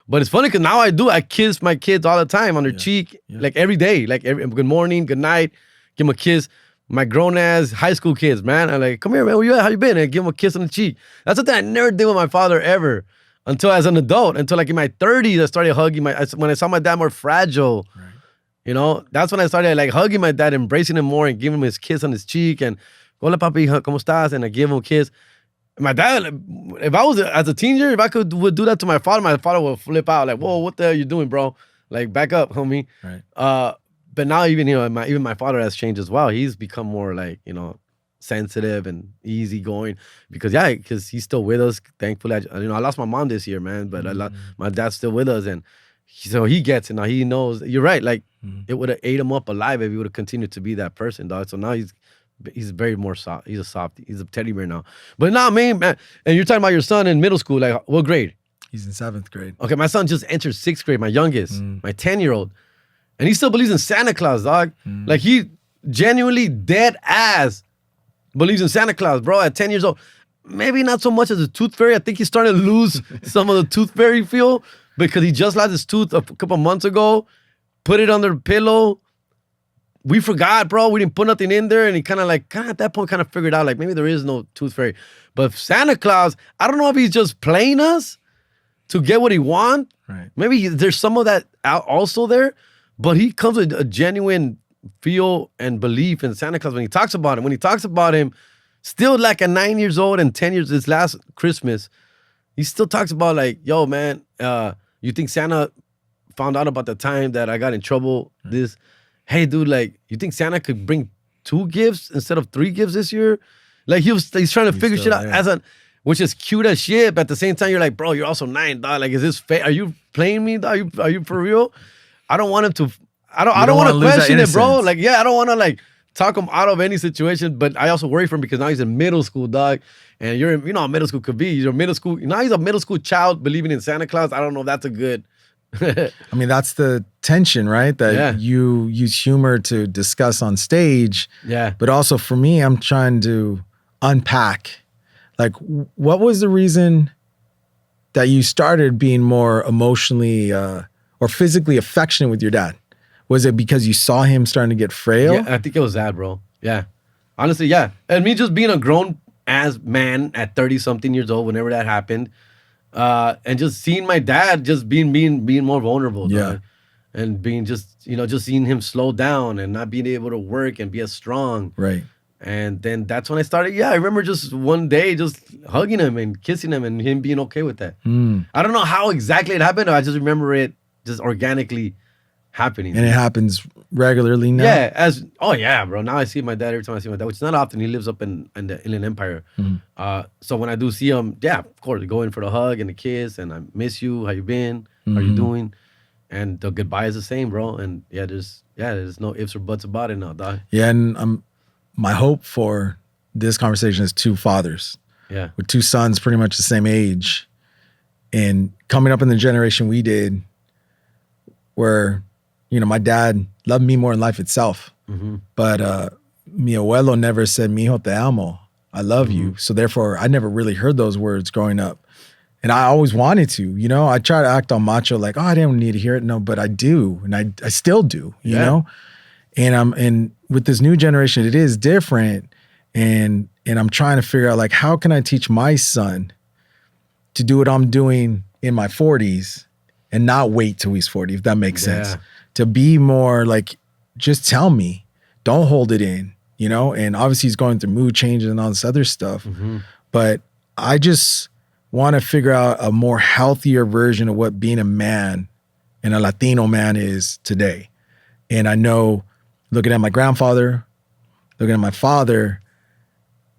But it's funny because now I kiss my kids all the time on their cheek, like every day, like good morning, good night, give them a kiss. My grown ass high school kids, man, I'm like, come here, man, where you at? How you been? And give them a kiss on the cheek. That's something I never did with my father ever until as an adult, until like in my 30s, I started hugging when I saw my dad more fragile. Right. You know, that's when I started like hugging my dad, embracing him more and giving him his kiss on his cheek and hola papi, ¿cómo estás? And I give him a kiss. My dad, if I was as a teenager, if I would do that to my father would flip out like, whoa, what the hell are you doing, bro? Like, back up, homie. Right. But now even, you know, even my father has changed as well. He's become more like, you know, sensitive and easygoing because he's still with us. Thankfully, I lost my mom this year, man, but my dad's still with us. And so he gets it now. He knows. You're right. Like, it would have ate him up alive if he would have continued to be that person, dog. So now he's very more soft. He's a softie. He's a teddy bear now. But not me, man. And you're talking about your son in middle school. Like, what grade? He's in 7th grade. Okay, my son just entered 6th grade, my youngest, my 10-year-old. And he still believes in Santa Claus, dog. Like, he genuinely dead ass believes in Santa Claus, bro, at 10 years old. Maybe not so much as a tooth fairy. I think he's starting to lose some of the tooth fairy feel because he just lost his tooth a couple months ago, put it under the pillow. We forgot, bro. We didn't put nothing in there. And he kind of at that point figured out, like, maybe there is no tooth fairy. But Santa Claus, I don't know if he's just playing us to get what he wants. Right. Maybe there's some of that also there. But he comes with a genuine feel and belief in Santa Claus when he talks about him. When he talks about him, still like at 9 years old and 10 years, this last Christmas, he still talks about like, yo, man, you think Santa found out about the time that I got in trouble? This, hey, dude, like, you think Santa could bring 2 gifts instead of 3 gifts this year? Like, he's trying to figure shit out which is cute as shit. But at the same time, you're like, bro, you're also 9, dog. Like, is this fake? Are you playing me, dog? Are you for real? I don't want him to. I don't want to question it, bro. Like, I don't want to like talk him out of any situation. But I also worry for him because now he's in middle school, dog. And you know how middle school could be. You're middle school. Now he's a middle school child believing in Santa Claus. I don't know if that's a good. I mean, that's the tension, right? That you use humor to discuss on stage. Yeah. But also for me, I'm trying to unpack. Like, what was the reason that you started being more emotionally or physically affectionate with your dad? Was it because you saw him starting to get frail? Yeah, I think it was that, bro. Yeah. Honestly, yeah. And me just being a grown-ass man at 30-something years old, whenever that happened, and just seeing my dad just being more vulnerable. Yeah. Dog. And being just seeing him slow down and not being able to work and be as strong. Right. And then that's when I started. Yeah, I remember just one day just hugging him and kissing him and him being okay with that. I don't know how exactly it happened. I just remember it just organically happening. And it happens regularly now? Yeah, bro. Now I see my dad every time I see my dad, which is not often. He lives up in the Inland Empire. So when I do see him, yeah, of course, go in for the hug and the kiss and I miss you. How you been? How you doing? And the goodbye is the same, bro. And there's no ifs or buts about it now, dog. Yeah, and my hope for this conversation is 2 fathers. Yeah. With 2 sons pretty much the same age. And coming up in the generation we did, where, you know, my dad loved me more than life itself. But mi abuelo never said, mijo, te amo. I love you. So therefore, I never really heard those words growing up. And I always wanted to, you know. I try to act on macho like, oh, I didn't need to hear it. No, but I do. And I still do, you know. And with this new generation, it is different. And I'm trying to figure out, like, how can I teach my son to do what I'm doing in my 40s and not wait till he's 40, if that makes sense. To be more like, just tell me, don't hold it in, you know? And obviously he's going through mood changes and all this other stuff. But I just want to figure out a more healthier version of what being a man and a Latino man is today. And I know, looking at my grandfather, looking at my father,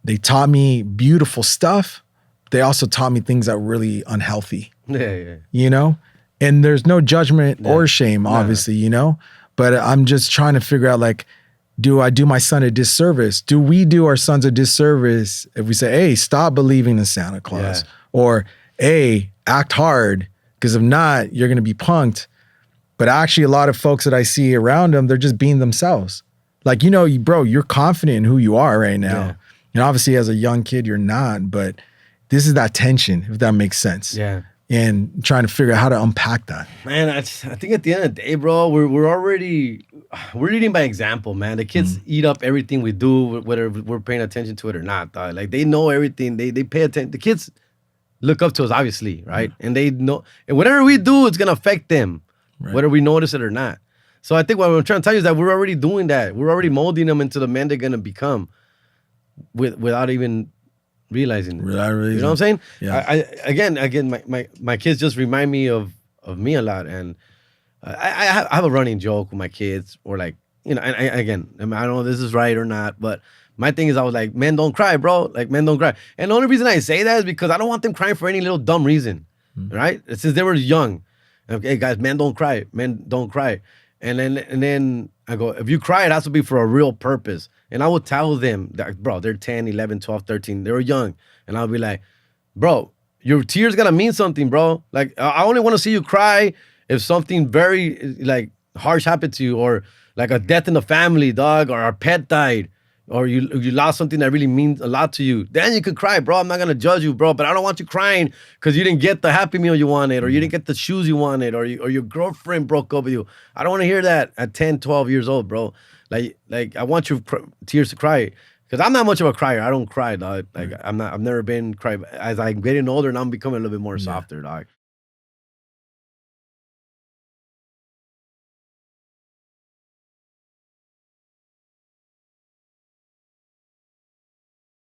they taught me beautiful stuff. They also taught me things that were really unhealthy. You know? And there's no judgment or shame, obviously, you know? But I'm just trying to figure out, like, do I do my son a disservice? Do we do our sons a disservice if we say, hey, stop believing in Santa Claus? Or, hey, act hard, because if not, you're going to be punked. But actually, a lot of folks that I see around them, they're just being themselves. Like, you know, bro, you're confident in who you are right now. And obviously, as a young kid, you're not. But this is that tension, if that makes sense. and trying to figure out how to unpack that. Man, I think at the end of the day, bro, we're leading by example, man. The kids eat up everything we do, whether we're paying attention to it or not, dog. Like, they know everything. They pay attention. The kids look up to us, obviously, right? And they know, and whatever we do, it's gonna affect them, whether we notice it or not. So I think what I'm trying to tell you is that we're already doing that. We're already molding them into the men they're gonna become, without even realizing it. You know what I'm saying? Yeah. I again, my kids just remind me of me a lot, and I have a running joke with my kids, or like, you know, and I don't know if this is right or not, but my thing is, I was like, men don't cry, bro. Like, men don't cry. And the only reason I say that is because I don't want them crying for any little dumb reason, right? Since they were young. Okay, guys, men don't cry. Men don't cry. And then I go, if you cry, it has to be for a real purpose. And I would tell them that, bro, they're 10, 11, 12, 13. They were young. And I'll be like, bro, your tears gotta mean something, bro. Like, I only want to see you cry if something very, like, harsh happened to you, or like a death in the family, dog, or a pet died, or you lost something that really means a lot to you. Then you could cry, bro. I'm not gonna judge you, bro, but I don't want you crying because you didn't get the Happy Meal you wanted, or you didn't get the shoes you wanted, or your girlfriend broke up with you. I don't want to hear that at 10, 12 years old, bro. Like I want your tears to cry, because I'm not much of a crier. I don't cry, dog. Like, I've never been cry. As I'm getting older, and I'm becoming a little bit more softer, dog.